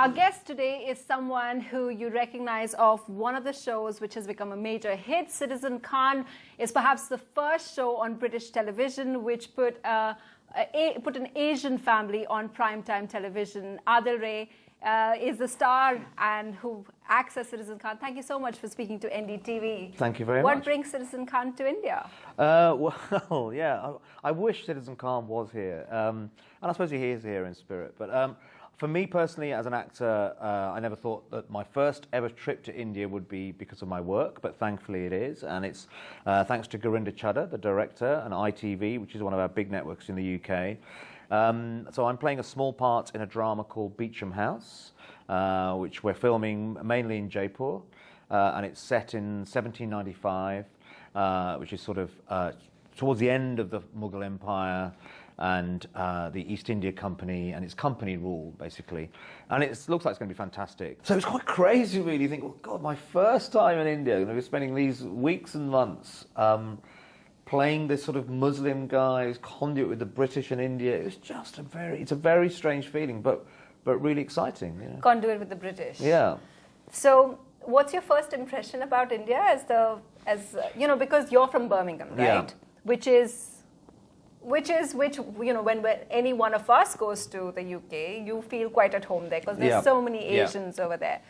Our guest today is someone who you recognize of one of the shows which has become a major hit. Citizen Khan is perhaps the first show on British television which put an Asian family on primetime television. Adil is the star and who acts as Citizen Khan. Thank you so much for speaking to NDTV. Thank you very much. What brings Citizen Khan to India? Well, yeah, I wish Citizen Khan was here. And I suppose he is here in spirit. But for me personally, as an actor, I never thought that my first ever trip to India would be because of my work, but thankfully it is. And it's thanks to Gurinder Chadha, the director, and ITV, which is one of our big networks in the UK. So I'm playing a small part in a drama called Beecham House, which we're filming mainly in Jaipur, and it's set in 1795, which is sort of towards the end of the Mughal Empire and the East India Company, and it's company rule, basically. And it looks like it's going to be fantastic. So it's quite crazy, really. You think, oh, God, my first time in India, I'm going to be spending these weeks and months playing this sort of Muslim guy's conduit with the British and India. It was just it's a very strange feeling, but really exciting. You know? Conduit with the British. Yeah. So what's your first impression about India you know, because you're from Birmingham, right? Yeah. Which you know, when any one of us goes to the UK, you feel quite at home there because there's so many Asians over there.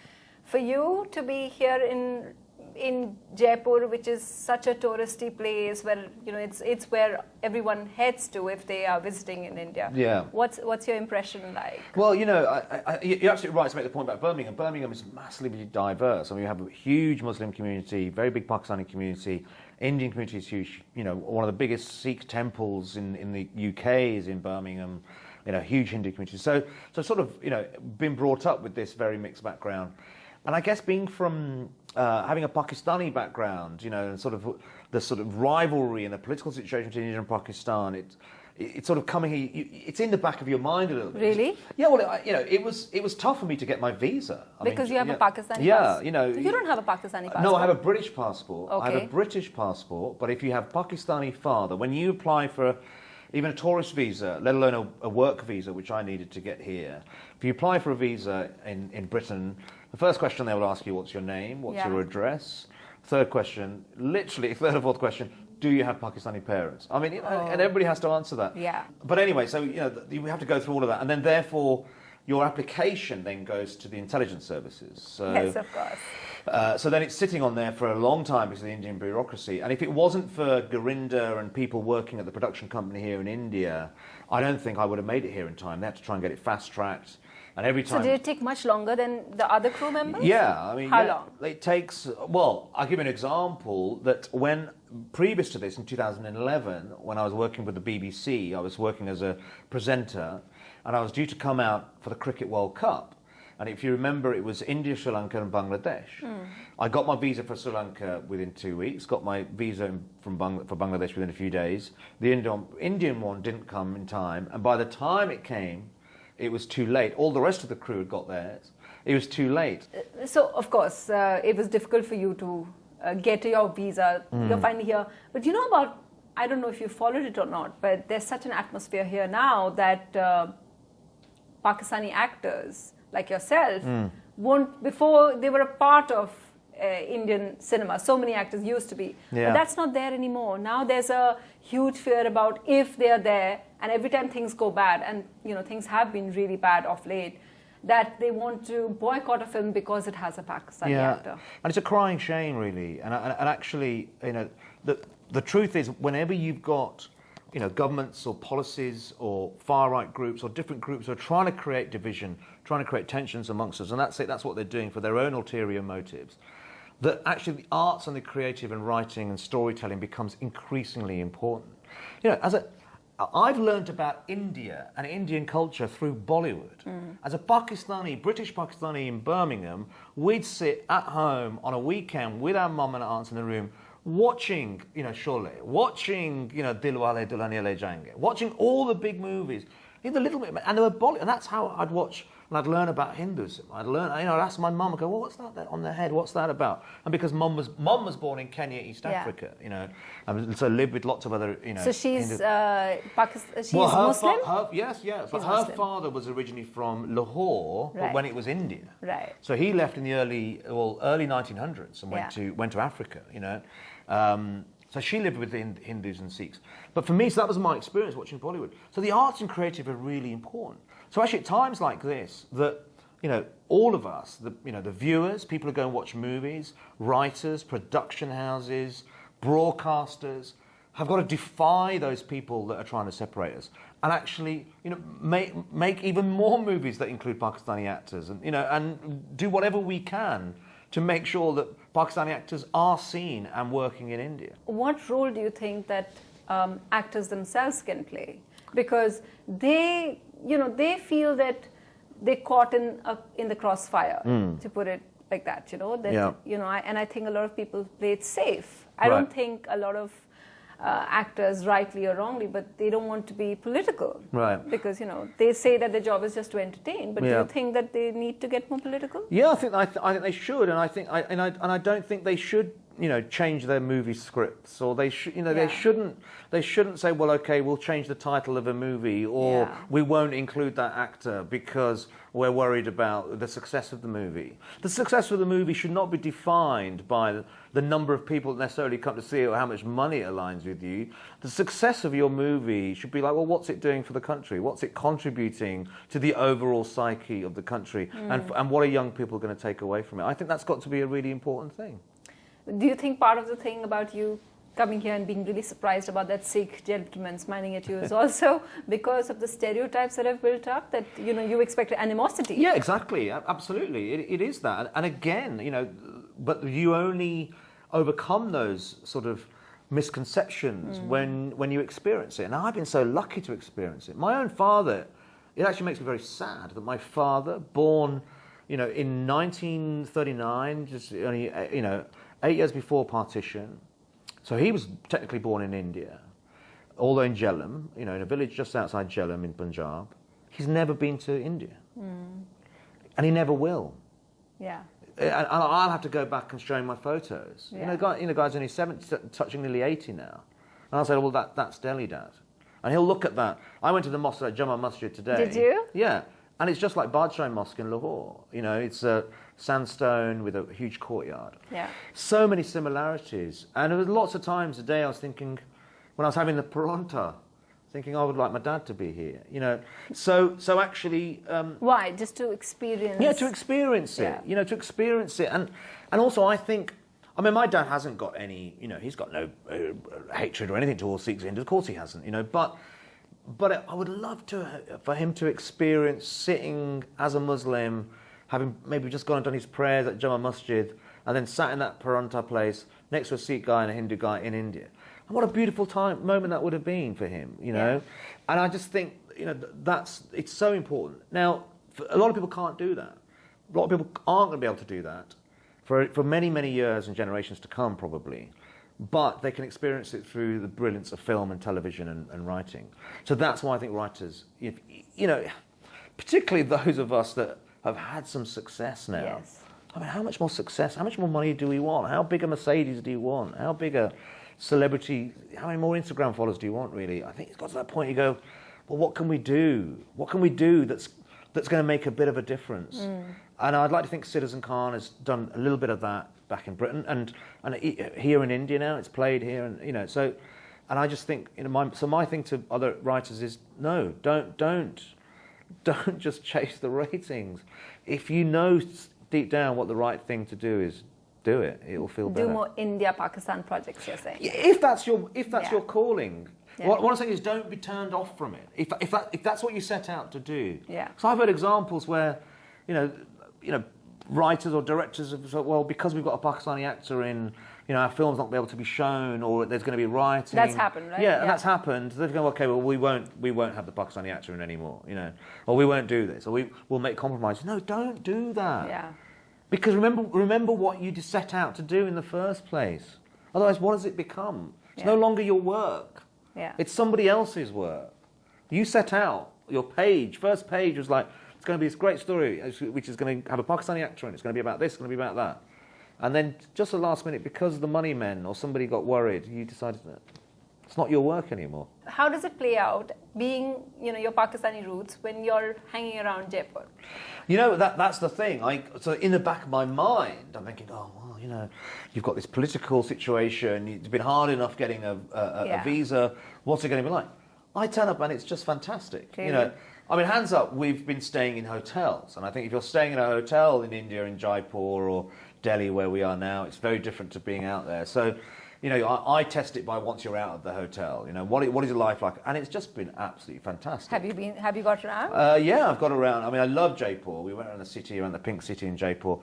For you to be here in Jaipur, which is such a touristy place where, you know, it's where everyone heads to if they are visiting in India. Yeah. What's your impression like? Well, you know, you're absolutely right to make the point about Birmingham. Birmingham is massively diverse. I mean, you have a huge Muslim community, very big Pakistani community. Indian community is huge. You know, one of the biggest Sikh temples in the UK is in Birmingham. You know, huge Hindu community. So sort of, you know, been brought up with this very mixed background. And I guess being from having a Pakistani background, you know, and sort of the sort of rivalry and the political situation between India and Pakistan, it's sort of coming here. It's in the back of your mind a little bit. Really? Yeah. Well, you know, it was tough for me to get my visa. Because you have a Pakistani passport. Yeah, you know. So you don't have a Pakistani passport. No, I have a British passport. Okay. I have a British passport, but if you have Pakistani father, when you apply for even a tourist visa, let alone a work visa, which I needed to get here, if you apply for a visa in Britain, the first question they will ask you, what's your name, what's your address? Third question, literally, third or fourth question, do you have Pakistani parents? I mean, you know, and everybody has to answer that. Yeah. But anyway, so, you know, you have to go through all of that, and then therefore your application then goes to the intelligence services. So, yes, of course. So then it's sitting on there for a long time because of the Indian bureaucracy. And if it wasn't for Gurinder and people working at the production company here in India, I don't think I would have made it here in time. They had to try and get it fast-tracked. And every time... So did it take much longer than the other crew members? Yeah. I mean, How long? It takes... Well, I'll give you an example that when... Previous to this, in 2011, when I was working with the BBC, I was working as a presenter, and I was due to come out for the Cricket World Cup. And if you remember, it was India, Sri Lanka and Bangladesh. I got my visa for Sri Lanka within 2 weeks, got my visa for Bangladesh within a few days. The Indian one didn't come in time, and by the time it came, it was too late. All the rest of the crew had got theirs. It was too late. So, of course, it was difficult for you to get your visa. You're finally here. But you know about, I don't know if you followed it or not, but there's such an atmosphere here now that Pakistani actors like yourself before they were a part of Indian cinema. So many actors used to be. Yeah. But that's not there anymore. Now there's a huge fear about if they are there, and every time things go bad, and you know things have been really bad of late, that they want to boycott a film because it has a Pakistani actor. And it's a crying shame, really. And actually, you know, the truth is, whenever you've got, you know, governments or policies or far-right groups or different groups who are trying to create division, trying to create tensions amongst us, and that's what they're doing for their own ulterior motives, that actually the arts and the creative and writing and storytelling becomes increasingly important. You know, I've learned about India and Indian culture through Bollywood. As a British Pakistani in Birmingham, we'd sit at home on a weekend with our mum and aunts in the room watching, you know, Sholay, watching, you know, Dilwale Dulhaniya Le Jayenge, watching all the big movies, the little bit, and they were Bollywood, and that's how I'd watch and I'd learn about Hinduism. I'd ask my mum, I'd go, well, what's that on their head? What's that about? And because mum was born in Kenya, East Africa, and so lived with lots of other, So she's she's well, Muslim? Yes. But her Muslim. father was originally from Lahore, but when it was India. Right. So he left in the early 1900s and went to Africa, So she lived with the Hindus and Sikhs. But for me, so that was my experience watching Bollywood. So the arts and creative are really important. So actually at times like this, that, all of us, the viewers, people who go and watch movies, writers, production houses, broadcasters, have got to defy those people that are trying to separate us and actually, make even more movies that include Pakistani actors and do whatever we can to make sure that Pakistani actors are seen and working in India. What role do you think that actors themselves can play? Because they feel that they're caught in the crossfire, to put it like that. And I think a lot of people play it safe. I don't think a lot of actors, rightly or wrongly, but they don't want to be political. Right. Because, they say that their job is just to entertain. But do you think that they need to get more political? Yeah, I think they should, and I don't think they should, change their movie scripts, or they should, they shouldn't say, well, okay, we'll change the title of a movie, or we won't include that actor because we're worried about the success of the movie. The success of the movie should not be defined by the number of people that necessarily come to see it or how much money it aligns with you. The success of your movie should be like, well, what's it doing for the country? What's it contributing to the overall psyche of the country? And what are young people going to take away from it? I think that's got to be a really important thing. Do you think part of the thing about you coming here and being really surprised about that Sikh gentleman smiling at you is also because of the stereotypes that have built up, that you expect animosity? Yeah, exactly. Absolutely. It is that. And again, but you only overcome those sort of misconceptions when you experience it. And I've been so lucky to experience it. My own father, it actually makes me very sad that my father, born, in 1939, just only, 8 years before partition. So he was technically born in India, although in Jhelum, in a village just outside Jhelum in Punjab. He's never been to India. And he never will. Yeah. And I'll have to go back and show him my photos. Yeah. Guy's only 70, touching nearly 80 now. And I'll say, well, that's Delhi, Dad. And he'll look at that. I went to the mosque at Jama Masjid today. Did you? Yeah. And it's just like Badshah Mosque in Lahore. It's a sandstone with a huge courtyard. Yeah. So many similarities. And there was lots of times a day I was thinking, when I was having the paronta, thinking, I would like my dad to be here. So actually... Why? Just to experience... Yeah, to experience it. To experience it. And also I think... my dad hasn't got any... he's got no hatred or anything towards Sikhs and Hindus. Of course he hasn't, But I would love for him to experience sitting as a Muslim, having maybe just gone and done his prayers at Jama Masjid, and then sat in that Paranta place next to a Sikh guy and a Hindu guy in India. And what a beautiful moment that would have been for him, And I just think, it's so important. Now, a lot of people can't do that. A lot of people aren't going to be able to do that for many, many years and generations to come, probably. But they can experience it through the brilliance of film and television and writing. So that's why I think writers, particularly those of us that have had some success now. Yes. How much more success, how much more money do we want? How big a Mercedes do you want? How big a celebrity, how many more Instagram followers do you want, really? I think it's got to that point you go, well, what can we do? What can we do that's going to make a bit of a difference? And I'd like to think Citizen Khan has done a little bit of that back in Britain and here in India now. It's played here, and so, and I just think my thing to other writers is no, don't just chase the ratings. If you know deep down what the right thing to do is, do it. It will feel better. Do more India-Pakistan projects, you're saying. If that's your calling. Yeah. What I'm saying is, don't be turned off from it. If that's what you set out to do. Yeah. So I've heard examples where, writers or directors have said, well, because we've got a Pakistani actor in, our film's not going to be able to be shown, or there's going to be rioting. That's happened, right? Yeah, and that's happened. They've gone, okay, well, we won't have the Pakistani actor in anymore, or we won't do this, or we'll make compromises. No, don't do that. Yeah. Because remember what you set out to do in the first place. Otherwise, what does it become? It's no longer your work. Yeah. It's somebody else's work. You set out, your first page was like, going to be this great story, which is going to have a Pakistani actor in it. It's going to be about this, it's going to be about that. And then just the last minute, because the money men or somebody got worried, you decided that it's not your work anymore. How does it play out, being, your Pakistani roots, when you're hanging around Jaipur? That's the thing. So in the back of my mind, I'm thinking, oh, well, you've got this political situation. It's been hard enough getting a visa. What's it going to be like? I turn up and it's just fantastic. Really? Hands up, we've been staying in hotels. And I think if you're staying in a hotel in India, in Jaipur or Delhi, where we are now, it's very different to being out there. So, I test it by once you're out of the hotel. What is your life like? And it's just been absolutely fantastic. Have you got around? Yeah, I've got around. I love Jaipur. We went around the city, around the pink city in Jaipur.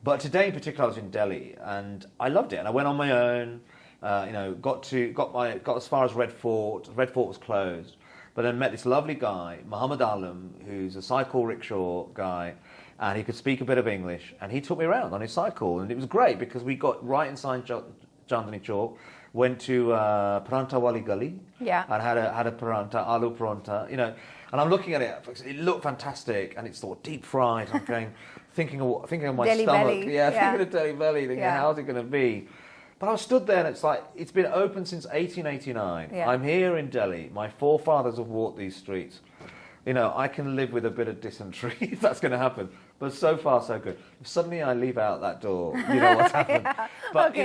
But today in particular, I was in Delhi, and I loved it. And I went on my own. Got as far as Red Fort. Red Fort was closed, but then met this lovely guy, Muhammad Alam, who's a cycle rickshaw guy, and he could speak a bit of English, and he took me around on his cycle, and it was great because we got right inside Chandni Chowk, went to Paranta Wali Gully, and had a paranta, aloo paranta, and I'm looking at it. It looked fantastic, and it's sort of deep fried. I'm going, thinking of my Delhi stomach, belly. Thinking of Delhi belly, thinking how's it going to be. But I was stood there, and it's like, it's been open since 1889. Yeah. I'm here in Delhi. My forefathers have walked these streets. I can live with a bit of dysentery if that's going to happen. But so far, so good. If suddenly I leave out that door, what's happened. But,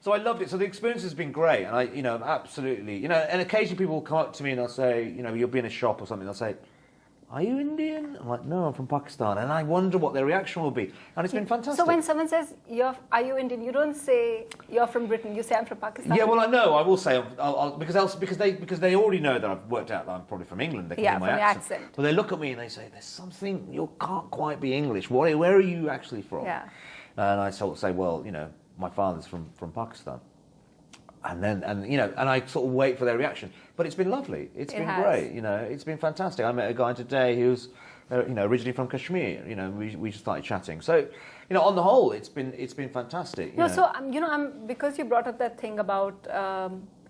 so I loved it. So the experience has been great. And I, absolutely, and occasionally people will come up to me and they'll say, you'll be in a shop or something. They'll say, are you Indian? I'm like, no, I'm from Pakistan. And I wonder what their reaction will be. And it's been fantastic. So when someone says, are you Indian, you don't say you're from Britain, you say I'm from Pakistan. Yeah, well, I know. I will say, because they already know that I've worked out that I'm probably from England. They can hear my accent. But they look at me and they say, there's something, you can't quite be English. Where are you actually from? Yeah. And I sort of say, well, my father's from Pakistan. And I sort of wait for their reaction. But it's been lovely. It's been great. It's been fantastic. I met a guy today who's, originally from Kashmir. We just started chatting. So, on the whole, it's been fantastic. So, because you brought up that thing about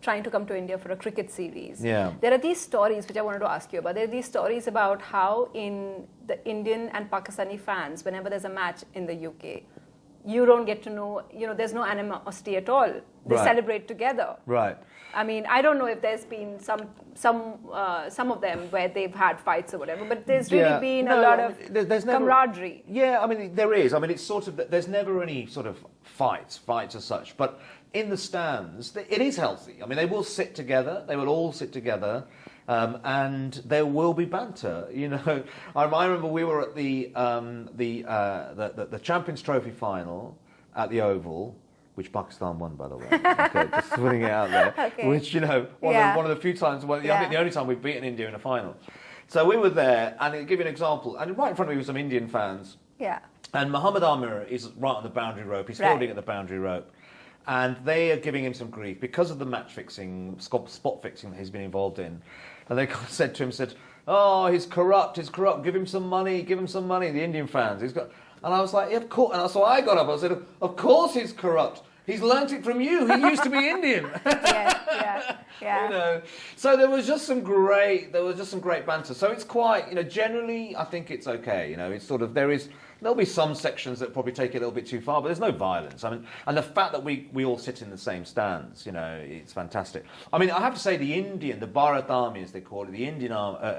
trying to come to India for a cricket series. Yeah. There are these stories which I wanted to ask you about. There are these stories about how in the Indian and Pakistani fans, whenever there's a match in the UK, you don't get to know, there's no animosity at all. They celebrate together. Right. I don't know if there's been some of them where they've had fights or whatever, but there's really been a lot of there's camaraderie. There is. It's sort of, there's never any sort of fights as such, but in the stands, it is healthy. They will sit together. They will all sit together. And there will be banter. I remember we were at the Champions Trophy final at the Oval, which Pakistan won, by the way. Okay, just putting it out there. Okay. Which one of the few times, I think the only time we've beaten India in a final. So we were there, and I'll give you an example. And right in front of me were some Indian fans. Yeah. And Muhammad Amir is right on the boundary rope. He's fielding at the boundary rope. And they are giving him some grief because of the match fixing, spot fixing that he's been involved in. And they said to him, oh, he's corrupt, give him some money, the Indian fans. And I was like, yeah, of course. And so I got up, I said, of course he's corrupt. He's learnt it from you. He used to be Indian. Yeah. So there was just some great banter. So it's quite, generally, I think it's okay. It's sort of, there'll be some sections that probably take it a little bit too far, but there's no violence. And the fact that we all sit in the same stands, it's fantastic. I have to say the Bharat Army, as they call it, the Indian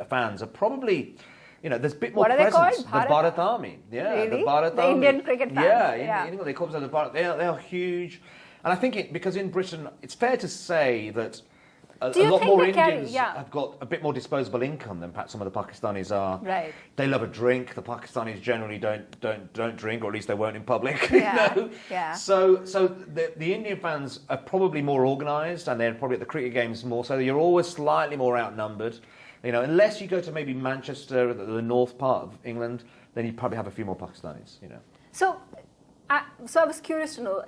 fans are probably, there's a bit more presence. What are they called? The Bharat Army. Yeah, really? The Bharat the Army. Indian cricket fans. Yeah, in England they call themselves the Bharat. They're huge. And I think because in Britain, it's fair to say that a lot more Indians have got a bit more disposable income than perhaps some of the Pakistanis are. Right. They love a drink. The Pakistanis generally don't drink, or at least they won't in public. Yeah. So the Indian fans are probably more organised, and they're probably at the cricket games more. So you're always slightly more outnumbered. Unless you go to maybe Manchester, the north part of England, then you probably have a few more Pakistanis. So I was curious to know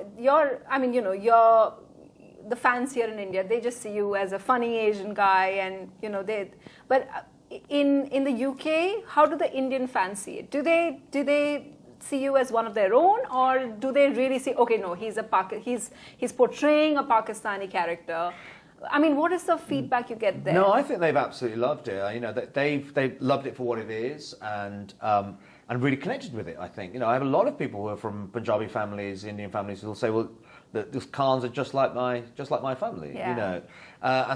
the fans here in India, they just see you as a funny Asian guy, and but in the UK, how do the Indian fans see it? Do they see you as one of their own, or do they really say, okay, no, he's portraying a Pakistani character? What is the feedback you get there? No, I think they've absolutely loved it. They've loved it for what it is, and and really connected with it. I think I have a lot of people who are from Punjabi families, Indian families, who will say, "Well, the Khans are just like my family," and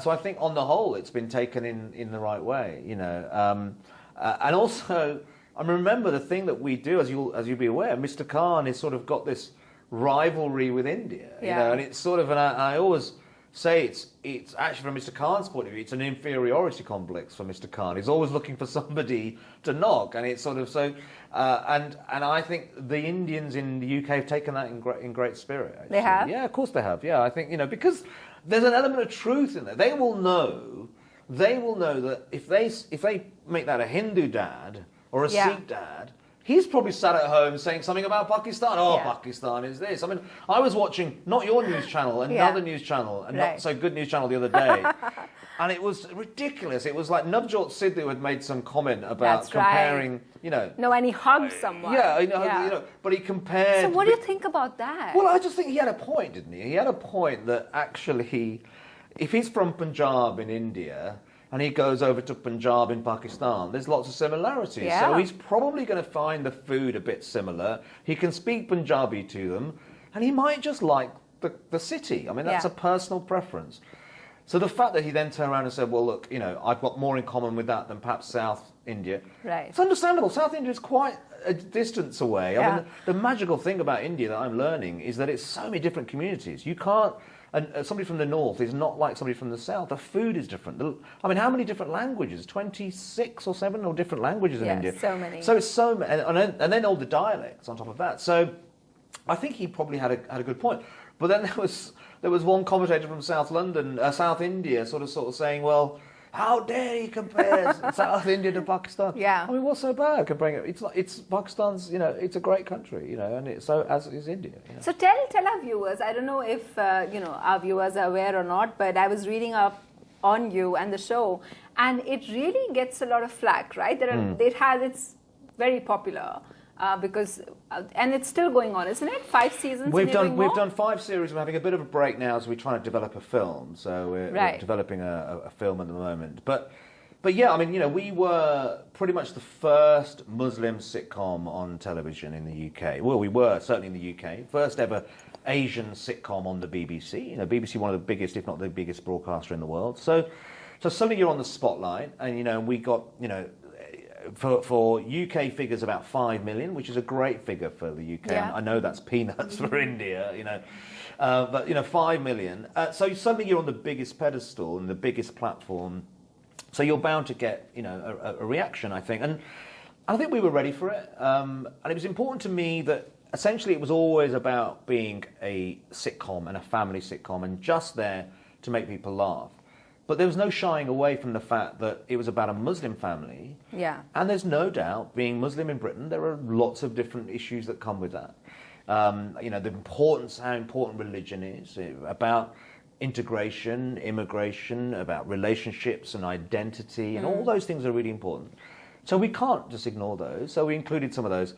so I think on the whole, it's been taken in the right way, and also I remember the thing that we do, as you'll be aware, Mr. Khan has sort of got this rivalry with India, and it's sort of, and I always say it's actually from Mr. Khan's point of view, it's an inferiority complex for Mr. Khan. He's always looking for somebody to knock, and it's sort of so. And I think the Indians in the UK have taken that in great spirit. Actually. They have? Yeah, of course they have. Yeah, I think because there's an element of truth in there. They will know that if they make that a Hindu dad or a Sikh dad, he's probably sat at home saying something about Pakistan. Oh, Pakistan is this. I mean, I was watching not your news channel, another news channel, and not so good news channel the other day. And it was ridiculous. It was like Navjot Sidhu had made some comment about comparing, No, and he hugged someone. But he compared. So what do you think about that? Well, I just think he had a point, didn't he? He had a point that actually, if he's from Punjab in India and he goes over to Punjab in Pakistan, there's lots of similarities. Yeah. So he's probably going to find the food a bit similar. He can speak Punjabi to them, and he might just like the city. I mean, that's a personal preference. So the fact that he then turned around and said, well, look, I've got more in common with that than perhaps South India. Right. It's understandable. South India is quite a distance away. I mean, the magical thing about India that I'm learning is that it's so many different communities. You can't, and somebody from the north is not like somebody from the south. The food is different. I mean, how many different languages? 26 or 7 or different languages in India. So many. So it's so many, and then all the dialects on top of that. So I think he probably had a good point. But then there was one commentator from South London, South India, sort of saying, well, how dare he compare South India to Pakistan? Yeah. I mean, what's so bad comparing it? It's Pakistan's, it's a great country, and so as is India. So tell our viewers, I don't know if, our viewers are aware or not, but I was reading up on you and the show, and it really gets a lot of flack, right? It's very popular. Because and it's still going on, isn't it? 5 seasons. We've done 5 series. We're having a bit of a break now as we're trying to develop a film. So we're developing a film at the moment. But yeah, I mean, we were pretty much the first Muslim sitcom on television in the UK. Well, we were certainly in the UK. First ever Asian sitcom on the BBC. BBC, one of the biggest, if not the biggest broadcaster in the world. So suddenly you're on the spotlight, and we got For UK figures, about 5 million, which is a great figure for the UK. I know that's peanuts for India, but 5 million. So suddenly you're on the biggest pedestal and the biggest platform. So you're bound to get, a reaction, I think. And I think we were ready for it. And it was important to me that essentially it was always about being a sitcom and a family sitcom and just there to make people laugh. But there was no shying away from the fact that it was about a Muslim family. Yeah. And there's no doubt, being Muslim in Britain, there are lots of different issues that come with that. The importance, how important religion is, about integration, immigration, about relationships and identity, and all those things are really important. So we can't just ignore those. So we included some of those.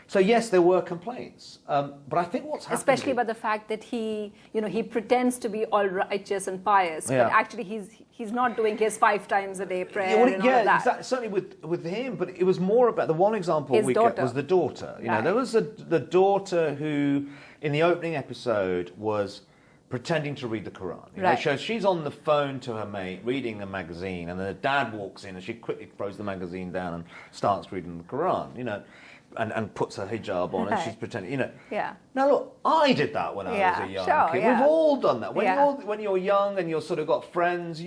So yes, there were complaints, but I think what's happened, especially about the fact that he pretends to be all righteous and pious, but actually he's not doing his 5 times a day prayer and all of that. Exactly. Certainly with him, but it was more about the one example his we daughter. get was the daughter. There was the daughter who, in the opening episode, was pretending to read the Quran. So she's on the phone to her mate, reading a magazine, and then the dad walks in, and she quickly throws the magazine down and starts reading the Quran. And puts her hijab on, and she's pretending, Now look, I did that when I was a young kid. We've all done that. When you're young and you're sort of got friends, if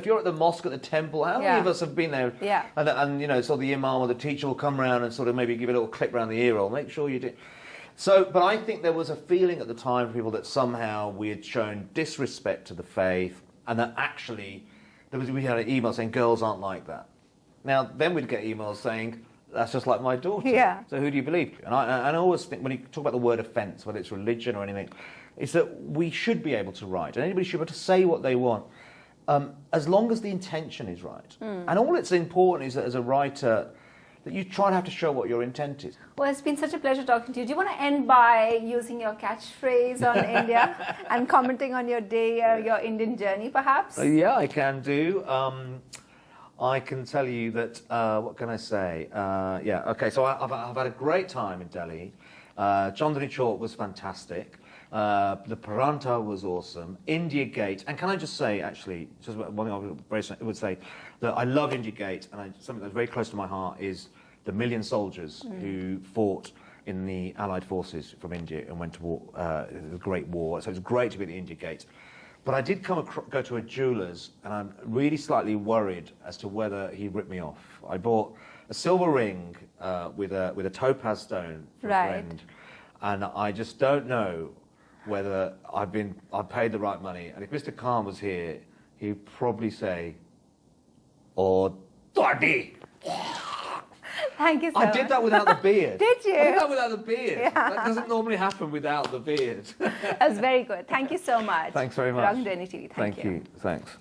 you're at the mosque at the temple, how many of us have been there? And so the imam or the teacher will come around and sort of maybe give a little clip around the ear roll, make sure you do. So, but I think there was a feeling at the time for people that somehow we had shown disrespect to the faith, and that actually we had an email saying girls aren't like that. Now then we'd get emails saying, that's just like my daughter. Yeah. So who do you believe? And I always think when you talk about the word offence, whether it's religion or anything, it's that we should be able to write, and anybody should be able to say what they want, as long as the intention is right. And all it's important is that as a writer, that you try and have to show what your intent is. Well, it's been such a pleasure talking to you. Do you want to end by using your catchphrase on India and commenting on your day, your Indian journey, perhaps? Yeah, I can do. I can tell you that, what can I say? Yeah, okay, so I've had a great time in Delhi. Chandni Chowk was fantastic. The Paranta was awesome. India Gate, and can I just say, actually, just one thing I would say, that I love India Gate, and something that's very close to my heart is the million soldiers who fought in the Allied forces from India and went to war, the Great War. So it was great to be at the India Gate. But I did go to a jeweller's, and I'm really slightly worried as to whether he ripped me off. I bought a silver ring with a topaz stone for a friend, and I just don't know whether I've paid the right money. And if Mr. Khan was here, he'd probably say, "Oh, Daddy." Thank you so much. I did that without the beard. Did you? I did that without the beard. Yeah. That doesn't normally happen without the beard. That was very good. Thank you so much. Thanks very much. For NDTV. Thank you. Thank you. Thanks.